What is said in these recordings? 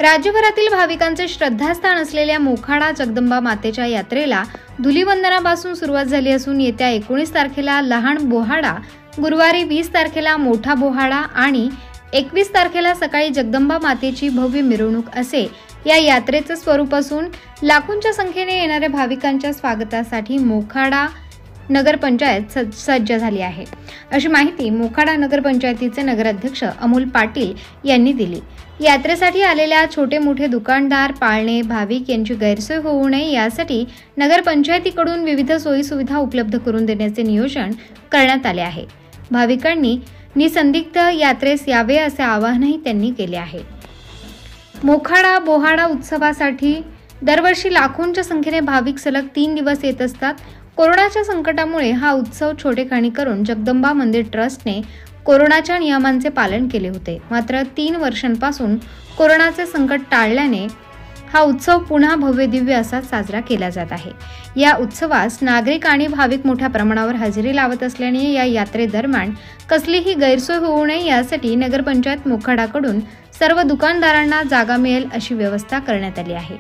राज्यभरातील भाविकांचे श्रद्धास्थान असलेल्या मोखाडा जगदंबा मातेच्या यात्रेला धुलीवंदनापासून सुरुवात झाली असून येत्या 19 तारखेला लहान बोहाडा, गुरुवारी 20 तारखेला मोठा बोहाडा आणि 21 तारखेला सकाळी जगदंबा मातेची भव्य मिरवणूक असे या यात्रेचे स्वरूप असून लाखोंच्या संख्येने येणाऱ्या भाविकांच्या स्वागतासाठी मोखाडा नगरपंचायत सज्ज झाली आहे, अशी माहिती मोखाडा नगरपंचायतीचे नगराध्यक्ष अमोल पाटील यांनी दिली। यात्रेसाठी आलेल्या छोटे मोठे दुकानदार, पाळणे, भाविक यांची गैरसोय होऊ नये यासाठी नगरपंचायतीकडून विविध सोयी सुविधा उपलब्ध करून देण्याचे नियोजन करण्यात आले आहे। भाविकांनी निसंदिग्ध यात्रेस यावे असे आवाहनही त्यांनी केले आहे। मोखाडा बोहाडा उत्सवासाठी दरवर्षी लाखोंच्या संख्येने भाविक सलग 3 दिवस येत असतात। कोरोनाच्या संकटामुळे हा उत्सव छोटेखानी करून जगदंबा मंदिर ट्रस्टने कोरोनाच्या नियमांचे पालन केले होते, मात्र 3 वर्षांपासून कोरोनाचे संकट टाळल्याने हा उत्सव पुन्हा भव्य दिव्य असा साजरा केला जात आहे। या उत्सवास नागरिक आणि भाविक मोठ्या प्रमाणावर हजेरी लावत असल्याने या यात्रेदरम्यान कसलीही गैरसोय होऊ नये यासाठी नगरपंचायत मोखाडाकडून सर्व दुकानदारांना जागा मिळेल अशी व्यवस्था करण्यात आली आहे।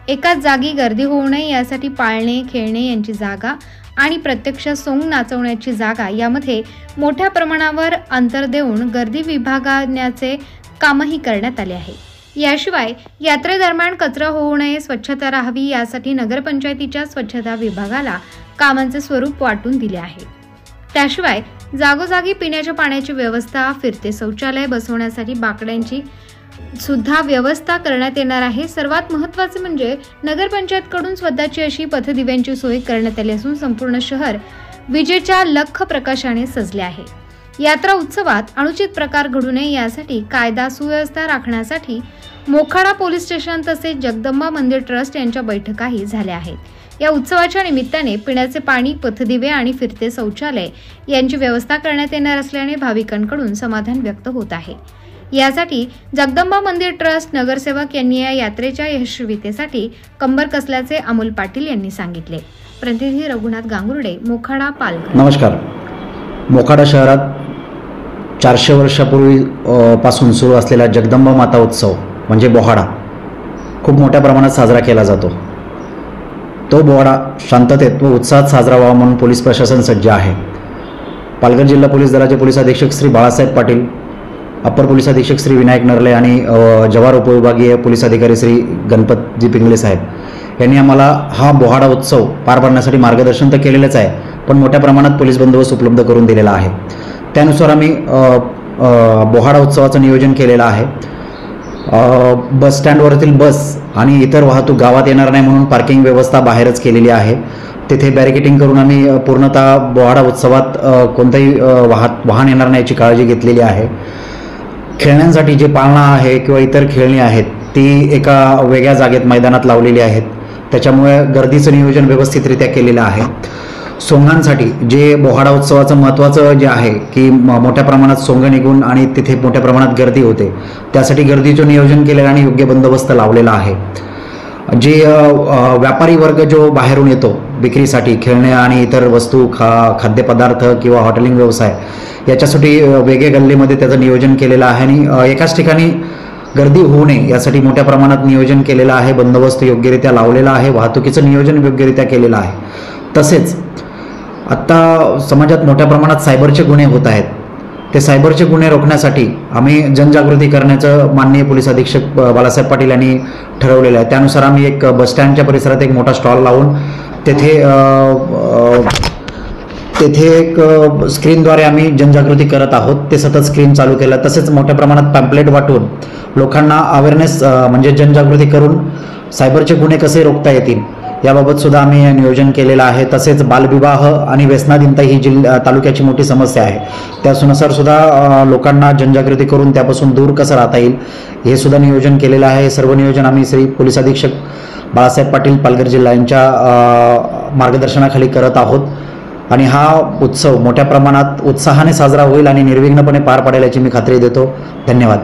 एकाच जागी गर्दी होऊ नये यासाठी पाळणे, खेळणे यांची जागा आणि प्रत्यक्ष सोंग नाचवण्याची जागा यामध्ये मोठ्या प्रमाणावर अंतर देऊन गर्दी विभागण्याचे कामही करण्यात आले आहे। याशिवाय यात्रेदरम्यान कचरा होऊ नये, स्वच्छता राहावी यासाठी नगरपंचायतीच्या स्वच्छता विभागाला कामांचे स्वरूप वाटून दिले आहे। त्याशिवाय जागोजागी पिण्याच्या पाण्याची व्यवस्था, फिरते शौचालय बसवण्यासाठी बाकड्यांची सुद्धा व्यवस्था करण्यात येणार आहे। सर्वात महत्त्वाचे म्हणजे नगरपंचायतकडून स्वतःची अशी पथदिव्यांची सोय करण्यात आली असून संपूर्ण शहर विजेच्या लख प्रकाशाने सजले आहे। यात्रा उत्सवात अनुचित प्रकार घडू नये यासाठी कायदा सुव्यवस्था राखण्यासाठी मोखाडा पोलीस स्टेशन तसेच जगदंबा मंदिर ट्रस्ट यांच्या बैठकाही झाल्या आहेत। या उत्सवाच्या निमित्ताने पिण्याचे पाणी, पथदिवे आणि फिरते शौचालय यांची व्यवस्था करण्यात येणार असल्याने भाविकांकडून समाधान व्यक्त होत आहे। यासाठी जगदंबा मंदिर ट्रस्ट नगरसेवक यांनी या यात्रेच्या यशस्वीतेसाठी कंबर कसल्याचे अमोल पाटील यांनी सांगितले। प्रतिनिधी रघुनाथ गांगुर्डे, मोखाडा, पालघर। नमस्कार। मोखाडा शहरात 400 वर्षापूर्वी पासून सुरू असलेला जगदंबा माता उत्सव म्हणजे बोहाडा खूप मोठ्या प्रमाणात साजरा केला जातो। तो बोहाडा शांततेत व उत्साहात साजरा व्हावा म्हणून पोलीस प्रशासन सज्ज आहे। पालघर जिल्हा पोलीस दलाचे पोलीस अधीक्षक श्री बाळासाहेब पाटील, अप्पर पोलीस अधीक्षक श्री विनायक नरले आणि जव्हार उपविभागीय पोलीस अधिकारी श्री गणपतजी पिंगले साहेब यांनी आम्हाला हा बोहाडा उत्सव पार पाडण्यासाठी मार्गदर्शन तर केलेलेच आहे, पण मोठ्या प्रमाणात पोलीस बंदोबस्त उपलब्ध करून दिलेला आहे। त्यानुसार आम्ही बोहाडा उत्सवाचं नियोजन केलेलं आहे। बस स्टँडवरील बस आणि इतर वाहतूक गावात येणार नाही म्हणून पार्किंग व्यवस्था बाहेरच केलेली आहे। तिथे बॅरिकेटिंग करून आम्ही पूर्णतः बोहाडा उत्सवात कोणतेही वाहन येणार नाही याची काळजी घेतलेली आहे। खेळण्यांसाठी जे पाळणा आहे किंवा इतर खेळणी आहेत ती एका वेगळ्या जागेत मैदानात लावलेली आहेत, त्याच्यामुळे गर्दीचं नियोजन व्यवस्थितरित्या केलेलं आहे। सोंगांसाठी जे बोहाडा उत्सवाचं महत्त्वाचं जे आहे की मोठ्या प्रमाणात सोंग निघून आणि तिथे मोठ्या प्रमाणात गर्दी होते, त्यासाठी गर्दीचं नियोजन केलेलं आणि योग्य बंदोबस्त लावलेला आहे। जे व्यापारी वर्ग जो बाहेरून येतो विक्रीसाठी खेळणे आणि इतर वस्तू, खाद्यपदार्थ किंवा हॉटेलिंग व्यवसाय याच्यासाठी वेगळे गल्लीमध्ये त्याचं नियोजन केलेलं आहे आणि एकाच ठिकाणी गर्दी होऊ नये यासाठी मोठ्या प्रमाणात नियोजन केलेलं आहे। बंदोबस्त योग्यरित्या लावलेला आहे, वाहतुकीचं नियोजन योग्यरित्या केलेलं आहे। तसेच आत्ता समाजात मोठ्या प्रमाणात सायबरचे गुन्हे होत आहेत, ते सायबरचे गुन्हे रोखण्यासाठी आम्ही जनजागृती करण्याचं माननीय पोलीस अधीक्षक बाळासाहेब पाटील यांनी ठरवलेलं आहे। त्यानुसार आम्ही एक बसस्टँडच्या परिसरात एक मोठा स्टॉल लावून तेथे एक स्क्रीनद्वारे आम्ही जनजागृती करत आहोत। ते सतत स्क्रीन चालू केलं, तसेच मोठ्या प्रमाणात पॅम्पलेट वाटून लोकांना अवेअरनेस म्हणजे जनजागृती करून सायबरचे गुन्हे कसे रोखता येतील याबाबत सुद्धा आम्ही नियोजन केलेलं आहे। तसेच बालविवाह आणि व्यसनाधीनता ही तालुक्याची मोठी समस्या आहे, त्यानुसार सुद्धा लोकांना जनजागृती करून त्यापासून दूर कसं राहता येईल हे सुद्धा नियोजन केलेलं आहे। हे सर्व नियोजन आम्ही श्री पोलीस अधीक्षक बाळासाहेब पाटील पालघर जिल्हा यांच्या मार्गदर्शनाखाली करत आहोत आणि हा उत्सव मोठ्या प्रमाणात उत्साहाने साजरा होईल आणि निर्विघ्नपणे पार पडेल याची मी खात्री देतो। धन्यवाद।